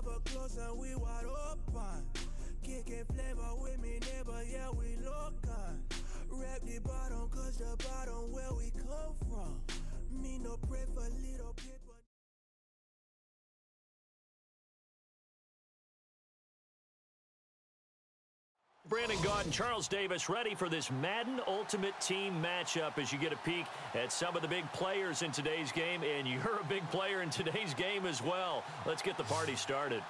never close and we wide open. Kicking flavor with me, neighbor, yeah, we local. Rap the bottom, cause the bottom where we come from. Me no pray for little paper. Brandon Gaud and Charles Davis ready for this Madden Ultimate Team matchup as you get a peek at some of the big players in today's game, and you're a big player in today's game as well. Let's get the party started.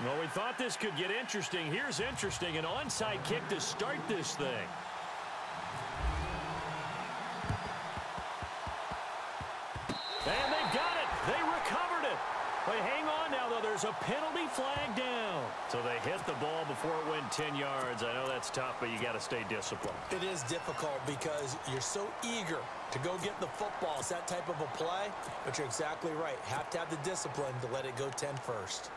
Well, we thought this could get interesting. Here's interesting, an onside kick to start this thing. And they've got it. They recovered it. But hang on now, though. There's a penalty flag down. So they hit the ball before it went 10 yards. I know that's tough, but you got to stay disciplined. It is difficult because you're so eager to go get the football. It's that type of a play, but you're exactly right. Have to have the discipline to let it go 10 first.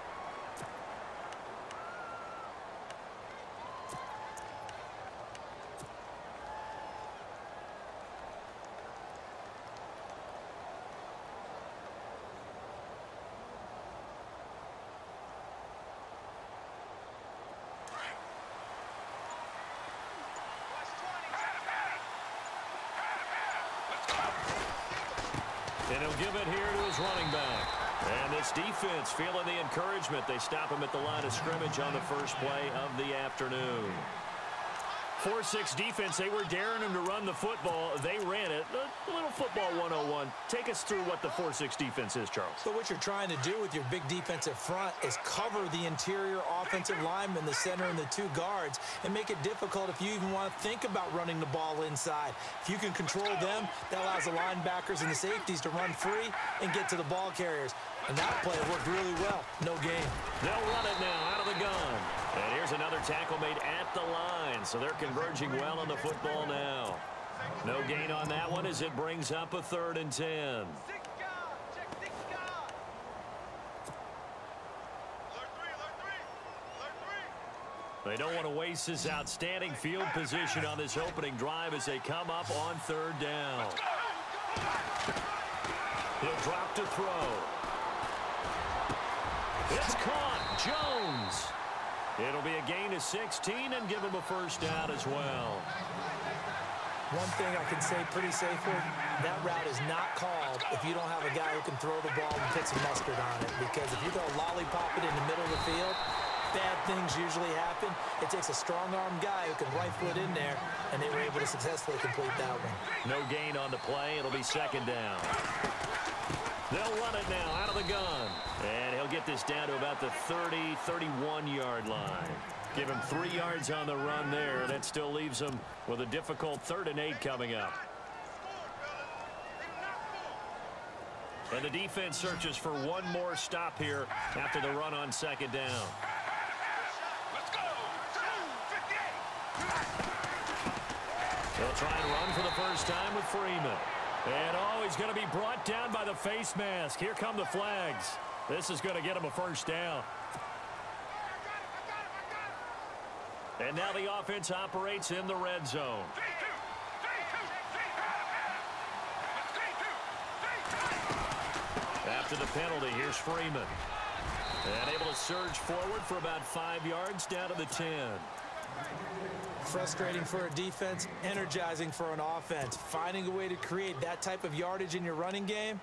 And he'll give it here to his running back. And this defense feeling the encouragement. They stop him at the line of scrimmage on the first play of the afternoon. 4-6 defense, they were daring him to run the football. They ran it. A little football 101. Take us through what the 4-6 defense is, Charles. So what you're trying to do with your big defensive front is cover the interior offensive lineman, the center, and the two guards, and make it difficult if you even want to think about running the ball inside. If you can control them, that allows the linebackers and the safeties to run free and get to the ball carriers. And that play worked really well. No gain. They'll run it now out of the gun. And here's another tackle made at the line. So they're converging well on the football now. No gain on that one as it brings up a 3rd and 10. They don't want to waste this outstanding field position on this opening drive as they come up on 3rd down. He'll drop to throw. It's caught. Jones. It'll be a gain of 16 and give him a first down as well. One thing I can say pretty safely, that route is not called if you don't have a guy who can throw the ball and put some mustard on it. Because if you go lollipop it in the middle of the field, bad things usually happen. It takes a strong-arm guy who can rifle it in there, and they were able to successfully complete that one. No gain on the play. It'll be 2nd down. They'll run it now out of the gun. And he'll get this down to about the 30, 31-yard line. Give him 3 yards on the run there. That still leaves him with a difficult 3rd and 8 coming up. And the defense searches for one more stop here after the run on 2nd down. They'll try and run for the first time with Freeman. And, oh, he's going to be brought down by the face mask. Here come the flags. This is going to get him a first down. And now the offense operates in the red zone. After the penalty, here's Freeman. And able to surge forward for about 5 yards down to the 10. Frustrating for a defense, energizing for an offense. Finding a way to create that type of yardage in your running game,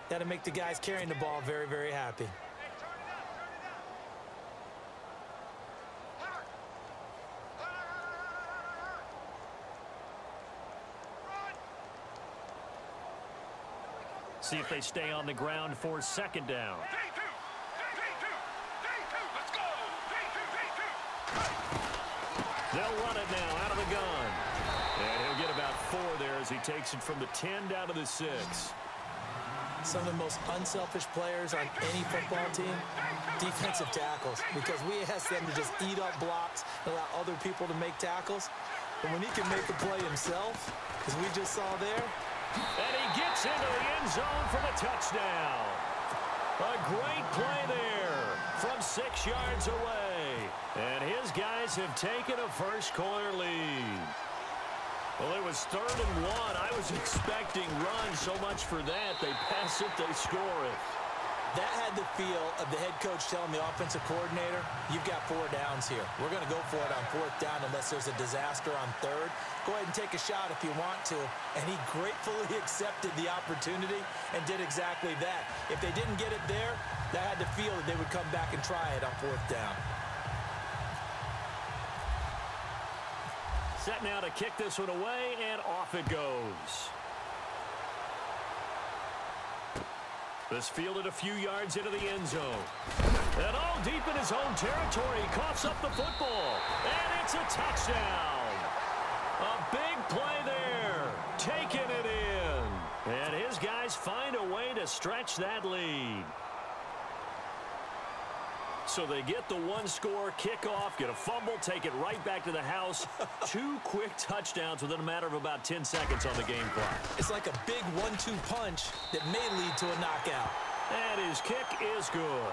that'll make the guys carrying the ball very, very happy. See if they stay on the ground for 2nd down. They'll run it now out of the gun. And he'll get about 4 there as he takes it from the 10 down to the 6. Some of the most unselfish players on any football team, defensive tackles, because we ask them to just eat up blocks and allow other people to make tackles. And when he can make a play himself, as we just saw there. And he gets into the end zone for the touchdown. A great play there from 6 yards away. And his guys have taken a first-quarter lead. Well, it was 3rd and 1. I was expecting run so much for that. They pass it, they score it. That had the feel of the head coach telling the offensive coordinator, you've got 4 downs here. We're going to go for it on 4th down unless there's a disaster on 3rd. Go ahead and take a shot if you want to. And he gratefully accepted the opportunity and did exactly that. If they didn't get it there, that had the feel that they would come back and try it on 4th down. Set now to kick this one away, and off it goes. This fielded a few yards into the end zone. And all deep in his own territory, he coughs up the football. And it's a touchdown. A big play there. Taking it in. And his guys find a way to stretch that lead. So they get the 1-score kickoff, get a fumble, take it right back to the house. 2 quick touchdowns within a matter of about 10 seconds on the game clock. It's like a big 1-2 punch that may lead to a knockout. And his kick is good.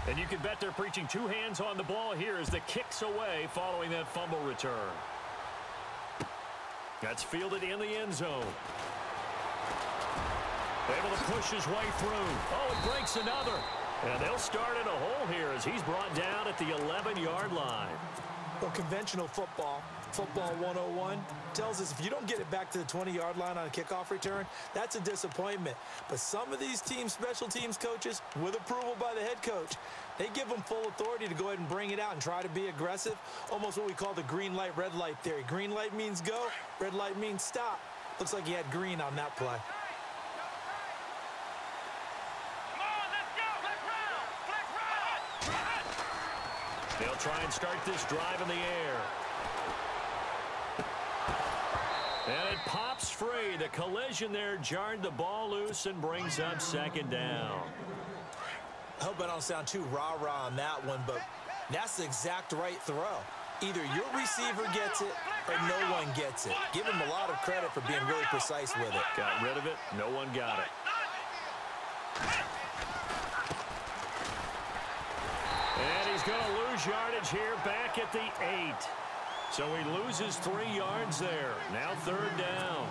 And you can bet they're preaching 2 hands on the ball here as the kick's away following that fumble return. That's fielded in the end zone. Able to push his way through. Oh, it breaks another. And they'll start in a hole here as he's brought down at the 11-yard line. Well, conventional football 101, tells us if you don't get it back to the 20-yard line on a kickoff return, that's a disappointment. But some of these teams, special teams coaches, with approval by the head coach, they give them full authority to go ahead and bring it out and try to be aggressive, almost what we call the green light, red light theory. Green light means go, red light means stop. Looks like he had green on that play. They'll try and start this drive in the air. And it pops free. The collision there jarred the ball loose and brings up 2nd down. I hope I don't sound too rah-rah on that one, but that's the exact right throw. Either your receiver gets it or no one gets it. Give him a lot of credit for being really precise with it. Got rid of it. No one got it. And he's going to lose yardage here back at the 8. So he loses 3 yards there. Now 3rd down.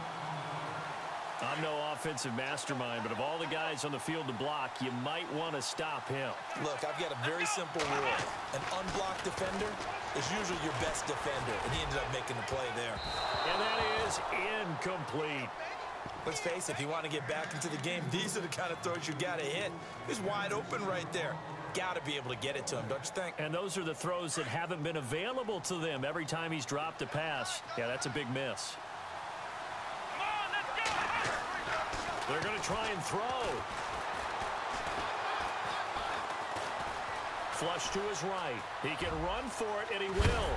I'm no offensive mastermind, but of all the guys on the field to block, you might want to stop him. Look, I've got a very simple rule. An unblocked defender is usually your best defender, and he ended up making the play there. And that is incomplete. Let's face it, if you want to get back into the game, these are the kind of throws you got to hit. He's wide open right there. Got to be able to get it to him, don't you think? And those are the throws that haven't been available to them every time he's dropped a pass. Yeah, that's a big miss. They're going to try and throw. Flush to his right. He can run for it, and he will.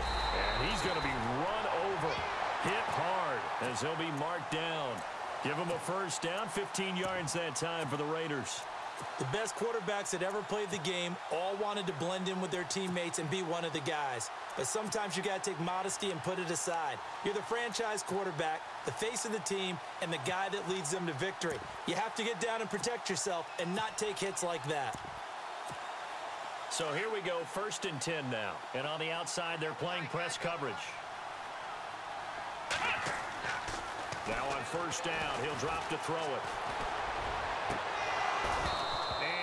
And he's going to be run over. Hit hard as he'll be marked down. Give him a 1st down, 15 yards that time for the Raiders. The best quarterbacks that ever played the game all wanted to blend in with their teammates and be one of the guys. But sometimes you got to take modesty and put it aside. You're the franchise quarterback, the face of the team, and the guy that leads them to victory. You have to get down and protect yourself and not take hits like that. So here we go, 1st and 10 now. And on the outside, they're playing press coverage. Now on 1st down, he'll drop to throw it.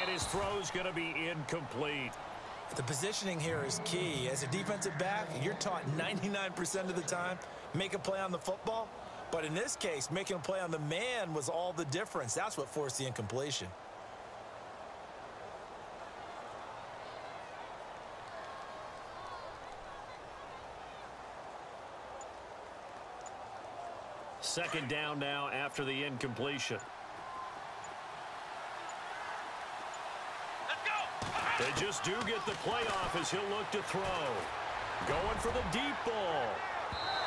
And his throw's going to be incomplete. The positioning here is key. As a defensive back, you're taught 99% of the time, make a play on the football. But in this case, making a play on the man was all the difference. That's what forced the incompletion. Second down now after the incompletion. Let's go! They just do get the playoff as he'll look to throw. Going for the deep ball.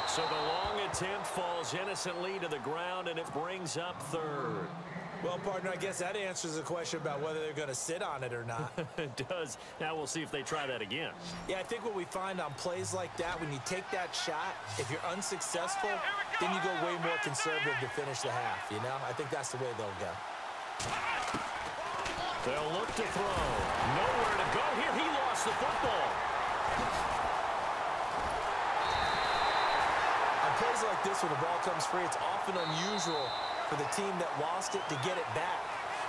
So the long attempt falls innocently to the ground, and it brings up third. Well, partner, I guess that answers the question about whether they're going to sit on it or not. It does. Now we'll see if they try that again. Yeah, I think what we find on plays like that, when you take that shot, if you're unsuccessful, then you go way more conservative to finish the half, you know? I think that's the way they'll go. They'll look to throw. Nowhere to go here. He lost the football. On plays like this, when the ball comes free, it's often unusual for the team that lost it to get it back,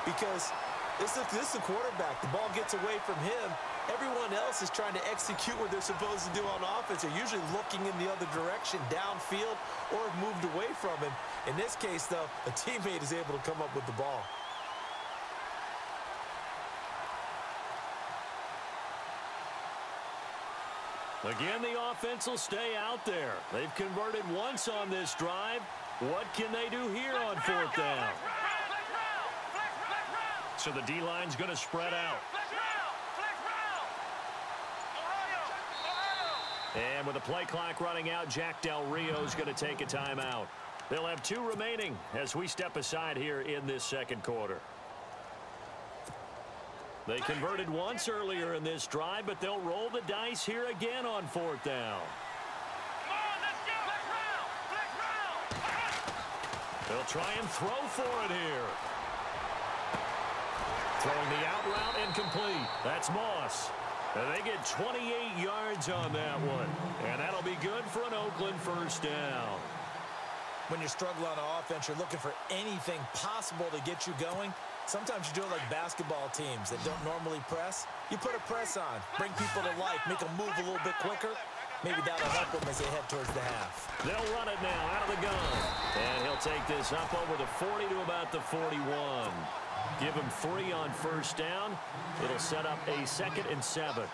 because this is the quarterback. The ball gets away from him. Everyone else is trying to execute what they're supposed to do on offense. They're usually looking in the other direction, downfield, or have moved away from him. In this case, though, a teammate is able to come up with the ball. Again, the offense will stay out there. They've converted once on this drive. What can they do here on fourth down? So the D-line's going to spread out. And with the play clock running out, Jack Del Rio's going to take a timeout. They'll have 2 remaining as we step aside here in this second quarter. They converted once earlier in this drive, but they'll roll the dice here again on fourth down. They'll try and throw for it here. Throwing the out route incomplete. That's Moss. And they get 28 yards on that one. And that'll be good for an Oakland first down. When you're struggling on offense, you're looking for anything possible to get you going. Sometimes you do it like basketball teams that don't normally press. You put a press on, bring people to life, make them move a little bit quicker. Maybe that'll help them as they head towards the half. They'll run it now out of the gun. And he'll take this up over the 40 to about the 41. Give him 3 on first down. It'll set up a 2nd and 7.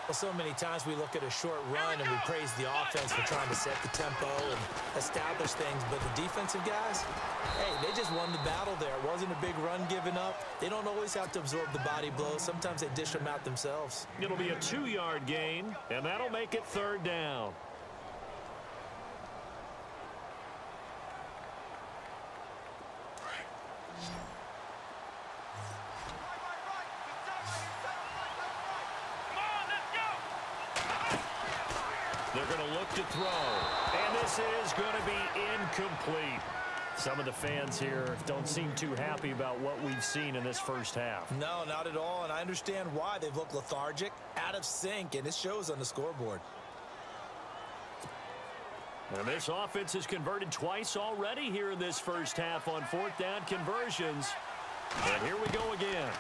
Well, so many times we look at a short run and we praise the offense for trying to set the tempo and establish things. But the defensive guys, hey, they just won the battle there. It wasn't a big run given up. They don't always have to absorb the body blows. Sometimes they dish them out themselves. It'll be a 2-yard gain, and that'll make it 3rd down. They're going to look to throw, and this is going to be incomplete. Some of the fans here don't seem too happy about what we've seen in this first half. No, not at all, and I understand why. They've looked lethargic, out of sync, and it shows on the scoreboard. And this offense has converted twice already here in this first half on fourth down conversions. And here we go again.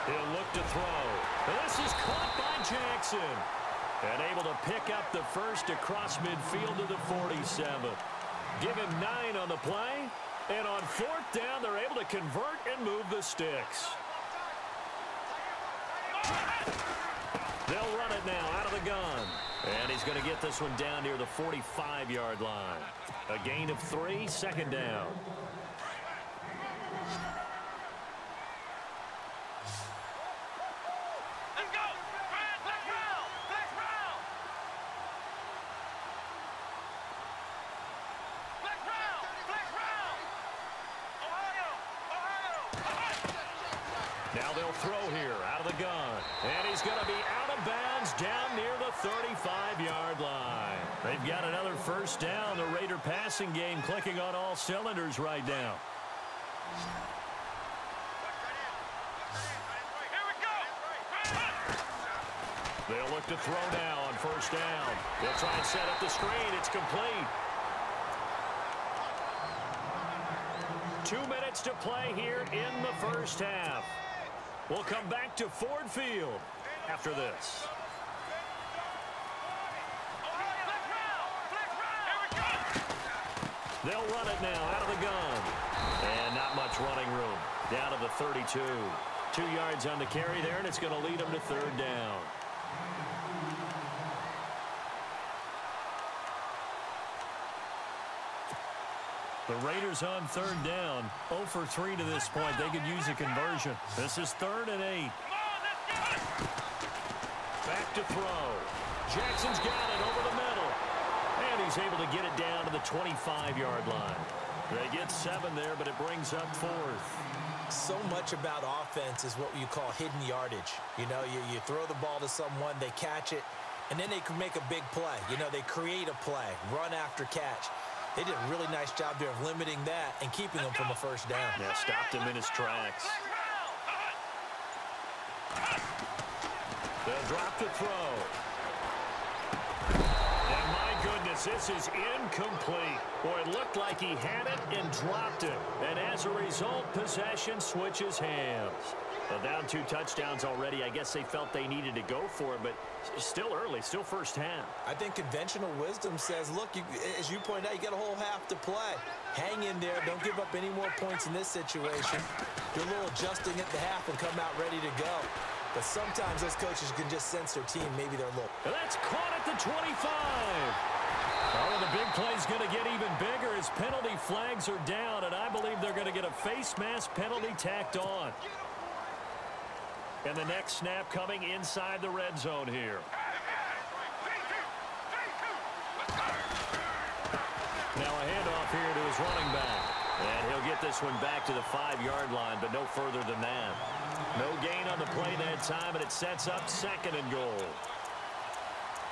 He'll look to throw. And this is caught by Jackson. And able to pick up the first across midfield to the 47. Give him 9 on the play. And on fourth down, they're able to convert and move the sticks. They'll run it now out of the gun. And he's going to get this one down near the 45-yard line. A gain of 3, 2nd down. Now they'll throw here out of the gun. And he's going to be out of bounds down near the 35-yard line. They've got another first down. The Raider passing game clicking on all cylinders right now. They'll look to throw now on first down. They'll try and set up the screen. It's complete. 2 minutes to play here in the first half. We'll come back to Ford Field after this. They'll run it now out of the gun. And not much running room. Down to the 32. 2 yards on the carry there, and it's going to lead them to 3rd down. The Raiders on 3rd down. 0 for 3 to this point. They could use a conversion. This is 3rd and 8. Back to throw. Jackson's got it over the middle. And he's able to get it down to the 25-yard line. They get 7 there, but it brings up 4th. So much about offense is what you call hidden yardage. You know, you throw the ball to someone, they catch it, and then they can make a big play. You know, they create a play, run after catch. They did a really nice job there of limiting that and keeping them from a first down. Yeah, stopped him in his tracks. They'll drop to throw. And my goodness, this is incomplete. Boy, it looked like he had it and dropped it. And as a result, possession switches hands. Well, down 2 touchdowns already. I guess they felt they needed to go for it, but still early, still first half. I think conventional wisdom says, look, as you point out, you got a whole half to play. Hang in there. Don't give up any more points in this situation. Do a little adjusting at the half and come out ready to go. But sometimes those coaches can just sense their team. Maybe they're low. And that's caught at the 25. Oh, the big play's going to get even bigger as penalty flags are down, and I believe they're going to get a face mask penalty tacked on. And the next snap coming inside the red zone here. Now a handoff here to his running back. And he'll get this one back to the 5-yard line, but no further than that. No gain on the play that time, and it sets up 2nd and goal.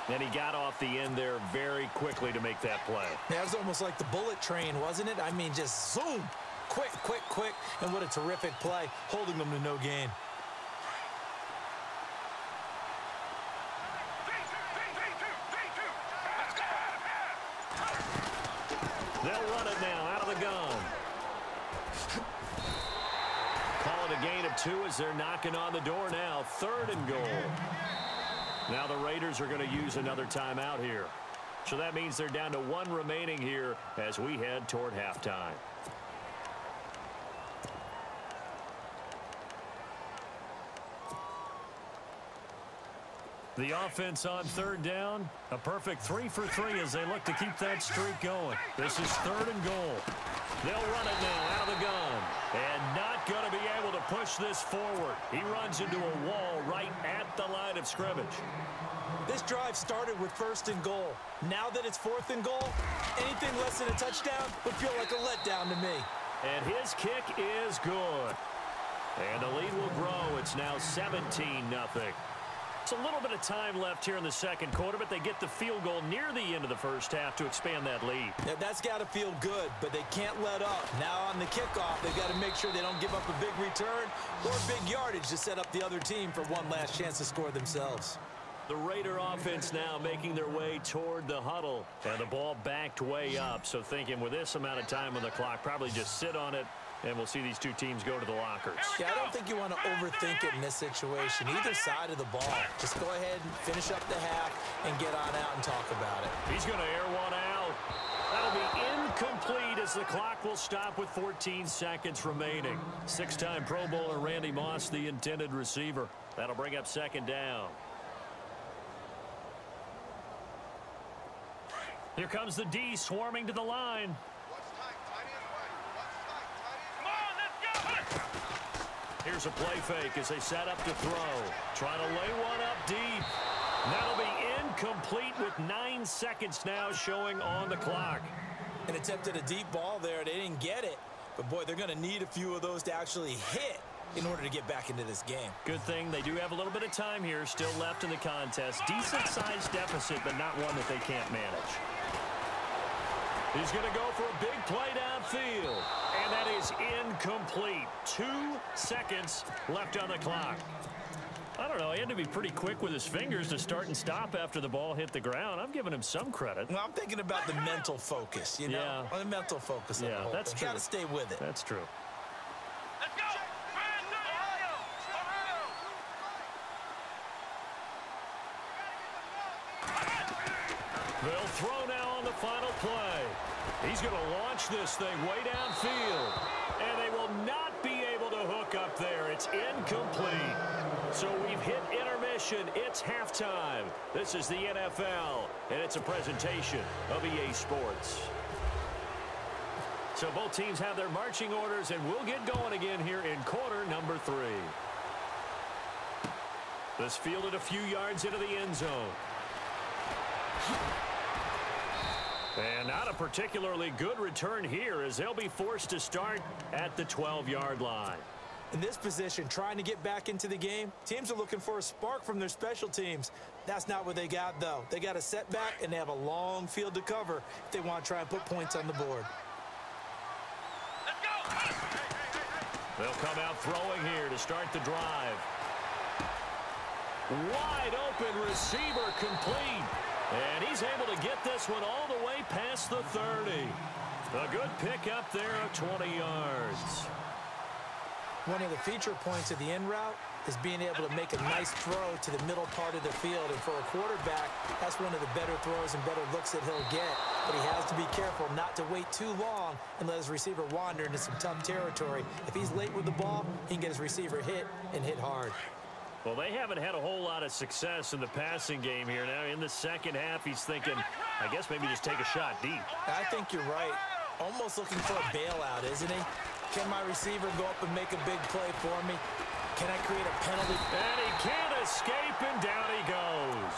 And he got off the end there very quickly to make that play. That was almost like the bullet train, wasn't it? I mean, just zoom. Quick, quick, quick. And what a terrific play, holding them to no gain. They'll run it now out of the gun. Call it a gain of 2 as they're knocking on the door now. 3rd and goal. Now the Raiders are going to use another timeout here. So that means they're down to 1 remaining here as we head toward halftime. The offense on 3rd down. A perfect 3 for 3 as they look to keep that streak going. This is 3rd and goal. They'll run it now out of the gun. And not going to be able to push this forward. He runs into a wall right at the line of scrimmage. This drive started with 1st and goal. Now that it's 4th and goal, anything less than a touchdown would feel like a letdown to me. And his kick is good. And the lead will grow. It's now 17-0. It's a little bit of time left here in the 2nd quarter, but they get the field goal near the end of the first half to expand that lead. Now, that's got to feel good, but they can't let up. Now on the kickoff, they've got to make sure they don't give up a big return or big yardage to set up the other team for one last chance to score themselves. The Raider offense now making their way toward the huddle, and the ball backed way up. So thinking with this amount of time on the clock, probably just sit on it, and we'll see these 2 teams go to the lockers. Yeah, I don't think you want to overthink it in this situation. Either side of the ball. Just go ahead and finish up the half and get on out and talk about it. He's going to air one out. That'll be incomplete as the clock will stop with 14 seconds remaining. 6-time Pro Bowler Randy Moss, the intended receiver. That'll bring up 2nd down. Here comes the D swarming to the line. Here's a play fake as they set up to throw. Trying to lay one up deep. That'll be incomplete with 9 seconds now showing on the clock. An attempt at a deep ball there. They didn't get it. But, boy, they're going to need a few of those to actually hit in order to get back into this game. Good thing they do have a little bit of time here still left in the contest. Decent-sized deficit, but not one that they can't manage. He's going to go for a big play downfield. And that is incomplete. 2 seconds left on the clock. I don't know. He had to be pretty quick with his fingers to start and stop after the ball hit the ground. I'm giving him some credit. Well, I'm thinking about the mental focus, you know? Yeah. The mental focus of the whole that's thing. true. Got to stay with it. That's true. Let's go! They'll throw now on the final play. He's going to launch this thing way downfield. And they will not be able to hook up there. It's incomplete. So we've hit intermission. It's halftime. This is the NFL, and it's a presentation of EA Sports. So both teams have their marching orders, and we'll get going again here in quarter number 3. This fielded a few yards into the end zone. And not a particularly good return here as they'll be forced to start at the 12-yard line. In this position, trying to get back into the game, teams are looking for a spark from their special teams. That's not what they got, though. They got a setback, and they have a long field to cover if they want to try and put points on the board. Let's go! They'll come out throwing here to start the drive. Wide open receiver complete. And he's able to get this one all the way past the 30. A good pickup there of 20 yards. One of the feature points of the in route is being able to make a nice throw to the middle part of the field. And for a quarterback, that's one of the better throws and better looks that he'll get. But he has to be careful not to wait too long and let his receiver wander into some tough territory. If he's late with the ball, he can get his receiver hit and hit hard. Well, they haven't had a whole lot of success in the passing game here. Now, in the second half, he's thinking, I guess maybe just take a shot deep. I think you're right. Almost looking for a bailout, isn't he? Can my receiver go up and make a big play for me? Can I create a penalty? And he can't escape, and down he goes.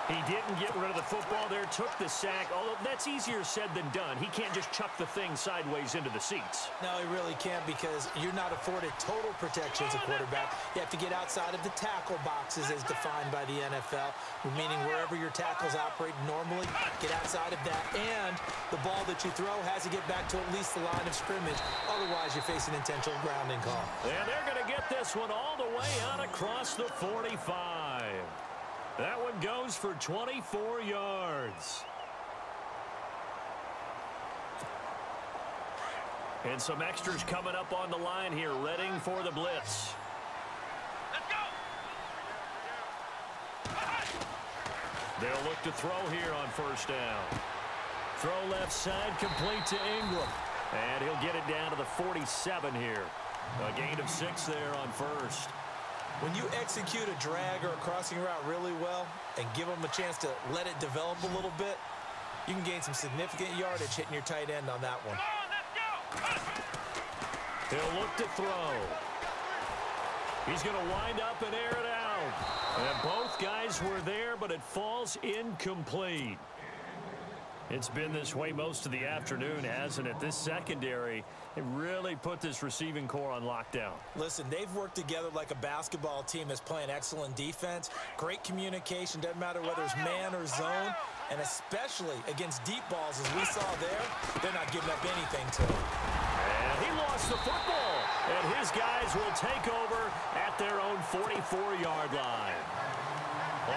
He didn't get rid of the football there, took the sack, although that's easier said than done. He can't just chuck the thing sideways into the seats. No, he really can't because you're not afforded total protection as a quarterback. You have to get outside of the tackle boxes as defined by the NFL, meaning wherever your tackles operate normally, get outside of that. And the ball that you throw has to get back to at least the line of scrimmage. Otherwise, you face an intentional grounding call. And they're going to get this one all the way out across the 45. That one goes for 24 yards. And some extras coming up on the line here, readying for the blitz. Let's go! They'll look to throw here on first down. Throw left side, complete to Ingram. And he'll get it down to the 47 here. A gain of 6 there on first. When you execute a drag or a crossing route really well and give them a chance to let it develop a little bit, you can gain some significant yardage hitting your tight end on that one. Come on, let's go! He'll look to throw. He's going to wind up and air it out. And both guys were there, but it falls incomplete. It's been this way most of the afternoon, hasn't it? This secondary, it really put this receiving core on lockdown. Listen, they've worked together like a basketball team that's playing excellent defense. Great communication, doesn't matter whether it's man or zone. And especially against deep balls, as we saw there, they're not giving up anything to him. And he lost the football. And his guys will take over at their own 44-yard line.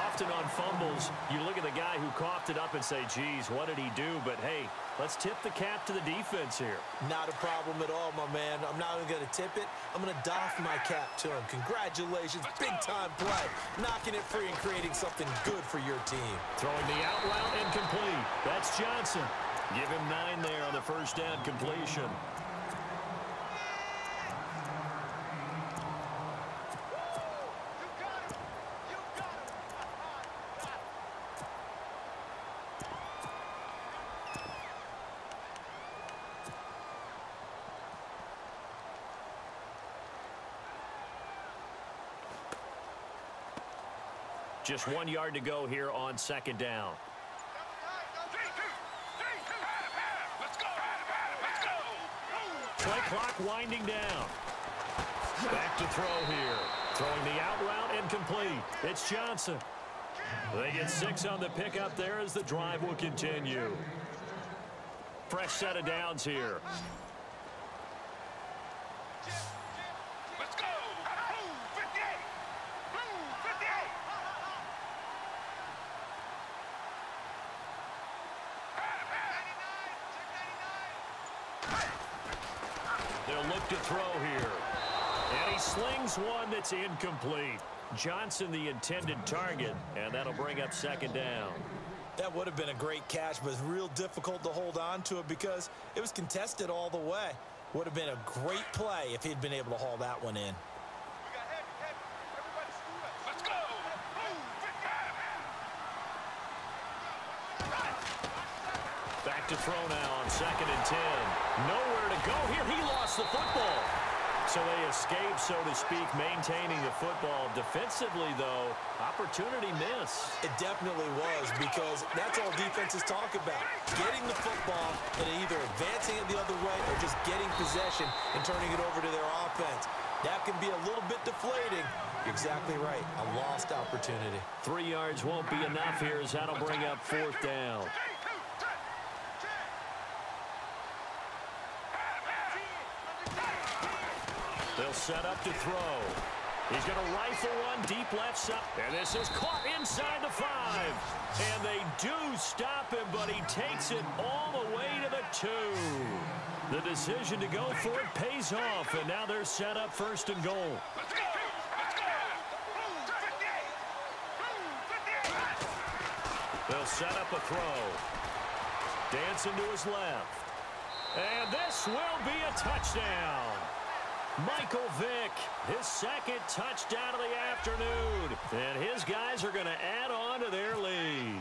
Often on fumbles, you look at the guy who coughed it up and say, geez, what did he do? But, hey, let's tip the cap to the defense here. Not a problem at all, my man. I'm not even going to tip it. I'm going to doff my cap to him. Congratulations, big-time play. Knocking it free and creating something good for your team. Throwing the out route incomplete. That's Johnson. Give him 9 there on the first down completion. Just 1 yard to go here on second down. 3-2. Let's go! Let's go! Play clock winding down. Back to throw here. Throwing the out route incomplete. It's Johnson. They get 6 on the pickup there as the drive will continue. Fresh set of downs here. Let's go! Blue 58! Blue 58! They'll look to throw here. And he slings one that's incomplete. Johnson the intended target, and that'll bring up second down. That would have been a great catch, but it's real difficult to hold on to it because it was contested all the way. Would have been a great play if he'd been able to haul that one in. We got heavy. Everybody scoot up. Let's go! Back to throw now on 2nd and 10. Nowhere to go here. He lost the football. So they escape, so to speak, maintaining the football. Defensively, though, opportunity miss. It definitely was, because that's all defenses talk about. Getting the football and either advancing it the other way or just getting possession and turning it over to their offense. That can be a little bit deflating. You're exactly right. A lost opportunity. 3 yards won't be enough here, as that'll bring up 4th down. They'll set up to throw. He's going to rifle one deep left side. And this is caught inside the 5. And they do stop him, but he takes it all the way to the 2. The decision to go for it pays off, and now they're set up 1st and goal. They'll set up a throw. Dancing to his left. And this will be a touchdown. Michael Vick, his 2nd touchdown of the afternoon. And his guys are going to add on to their lead.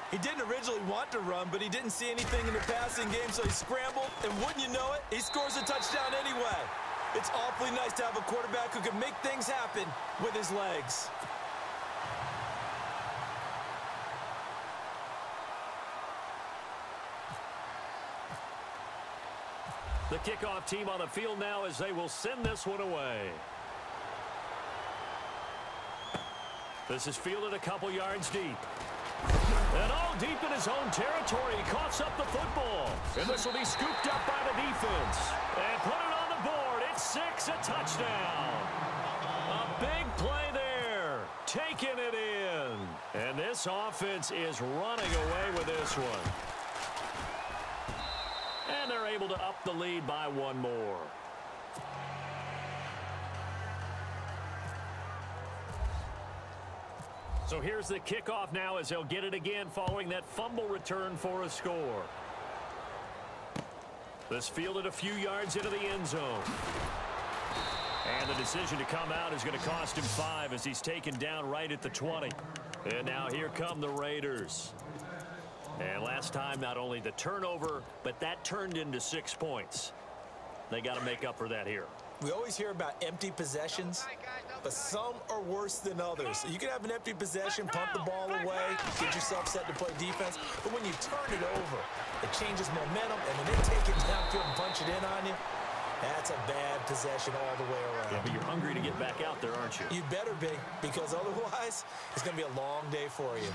He didn't originally want to run, but he didn't see anything in the passing game, so he scrambled. And wouldn't you know it, he scores a touchdown anyway. It's awfully nice to have a quarterback who can make things happen with his legs. The kickoff team on the field now, as they will send this one away. This is fielded a couple yards deep. And all deep in his own territory. He coughs up the football. And this will be scooped up by the defense. And put it on the board. It's 6, a touchdown. A big play there. Taking it in. And this offense is running away with this one. And they're able to up the lead by 1 more. So here's the kickoff now, as they'll get it again following that fumble return for a score. This fielded a few yards into the end zone. And the decision to come out is going to cost him 5, as he's taken down right at the 20. And now here come the Raiders. And last time, not only the turnover, but that turned into 6 points. They got to make up for that here. We always hear about empty possessions, but some are worse than others. You can have an empty possession, pump the ball away, get yourself set to play defense, but when you turn it over, it changes momentum, and when they take it downfield and punch it in on you, that's a bad possession all the way around. Yeah, but you're hungry to get back out there, aren't you? You better be, because otherwise, it's going to be a long day for you.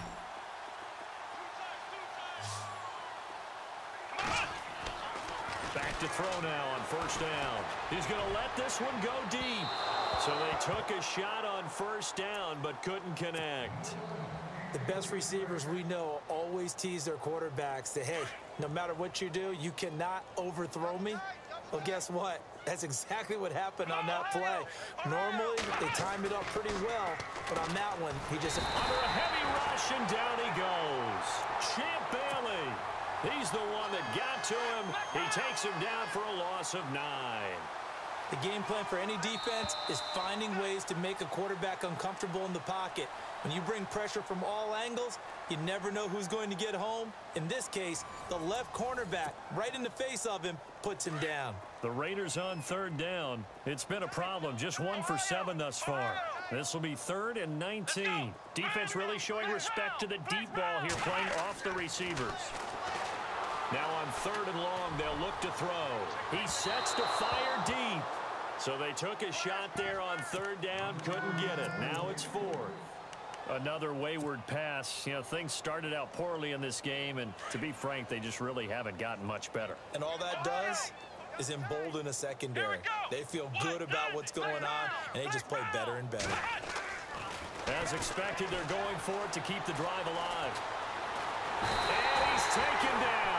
Back to throw now on 1st down. He's going to let this one go deep. So they took a shot on 1st down, but couldn't connect. The best receivers we know always tease their quarterbacks that, hey, no matter what you do, you cannot overthrow me. Well, guess what? That's exactly what happened on that play. Normally, they time it up pretty well, but on that one, he just... Under a heavy rush, and down he goes. Champ Bailey. He's the one that got to him. He takes him down for a loss of 9. The game plan for any defense is finding ways to make a quarterback uncomfortable in the pocket. When you bring pressure from all angles, you never know who's going to get home. In this case, the left cornerback, right in the face of him, puts him down. The Raiders on 3rd down. It's been a problem. Just 1 for 7 thus far. This will be 3rd and 19. Defense really showing respect to the deep ball here, playing off the receivers. Now on 3rd and long, they'll look to throw. He sets to fire deep. So they took a shot there on 3rd down, couldn't get it. Now it's 4th. Another wayward pass. You know, things started out poorly in this game, and to be frank, they just really haven't gotten much better. And all that does is embolden a secondary. They feel good about what's going on, and they just play better and better. As expected, they're going for it to keep the drive alive. And he's taken down.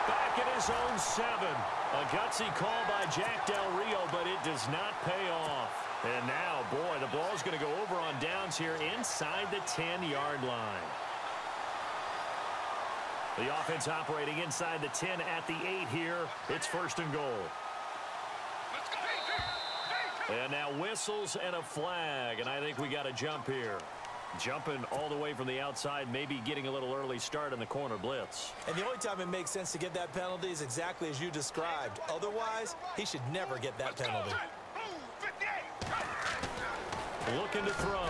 Back at his own 7. A gutsy call by Jack Del Rio, but it does not pay off. And now, boy, the ball's going to go over on downs here inside the 10-yard line. The offense operating inside the 10 at the 8 here. It's 1st and goal. And now whistles and a flag, and I think we got a jump here. Jumping all the way from the outside, maybe getting a little early start in the corner blitz. And the only time it makes sense to get that penalty is exactly as you described. Otherwise, he should never get that penalty. looking to throw.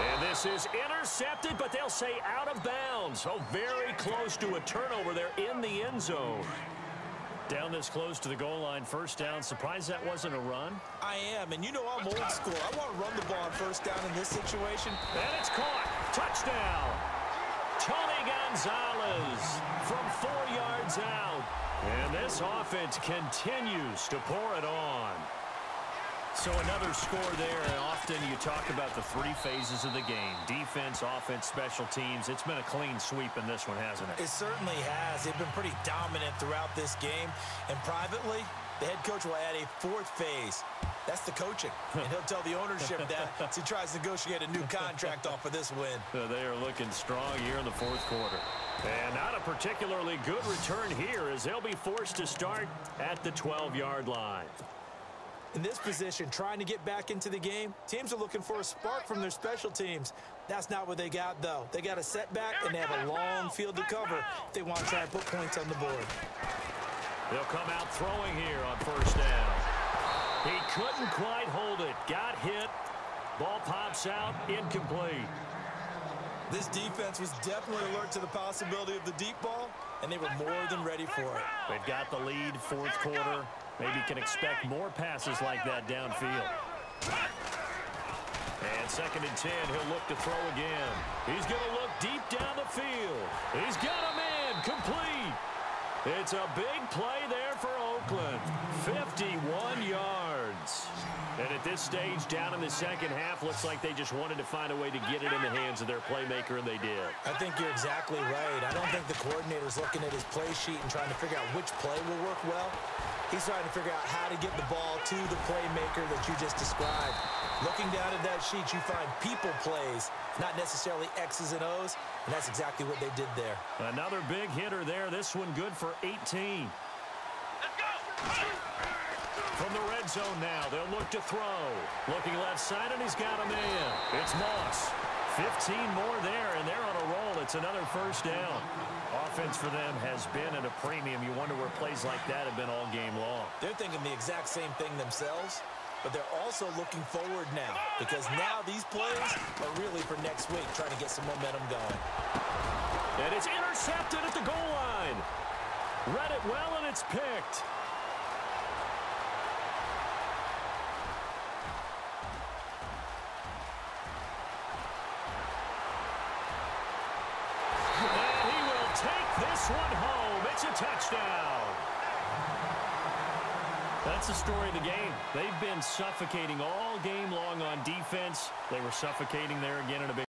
And this is intercepted, but they'll say out of bounds. Oh, very close to a turnover there in the end zone. Down this close to the goal line, first down. Surprised that wasn't a run? I am, and you know I'm old school. I want to run the ball on first down in this situation. And it's caught. Touchdown. Tony Gonzalez from 4 yards out. And this offense continues to pour it on. So another score there, and often you talk about the three phases of the game. Defense, offense, special teams. It's been a clean sweep in this one, hasn't it? It certainly has. They've been pretty dominant throughout this game. And privately, the head coach will add a fourth phase. That's the coaching. And he'll tell the ownership that as he tries to negotiate a new contract off of this win. They are looking strong here in the fourth quarter. And not a particularly good return here as they'll be forced to start at the 12-yard line. In this position, trying to get back into the game, teams are looking for a spark from their special teams. That's not what they got, though. They got a setback, and they have a long field to cover if they want to try and put points on the board. They'll come out throwing here on first down. He couldn't quite hold it. Got hit. Ball pops out. Incomplete. This defense was definitely alert to the possibility of the deep ball, and they were more than ready for it. They've got the lead, fourth quarter. Maybe can expect more passes like that downfield. And 2nd and 10, he'll look to throw again. He's going to look deep down the field. He's got a man complete. It's a big play there for Oakland. 51 yards. And at this stage, down in the second half, looks like they just wanted to find a way to get it in the hands of their playmaker, and they did. I think you're exactly right. I don't think the coordinator's looking at his play sheet and trying to figure out which play will work well. He's trying to figure out how to get the ball to the playmaker that you just described. Looking down at that sheet, you find people plays, not necessarily X's and O's, and that's exactly what they did there. Another big hitter there. This one good for 18. From the red zone now, they'll look to throw. Looking left side, and he's got a man. It's Moss. 15 more there, and they're on a roll. It's another first down. Offense for them has been at a premium. You wonder where plays like that have been all game long. They're thinking the exact same thing themselves, but they're also looking forward now because now these plays are really for next week, trying to get some momentum going. And it's intercepted at the goal line. Read it well, and it's picked. This one home. It's a touchdown. That's the story of the game. They've been suffocating all game long on defense. They were suffocating there again in a big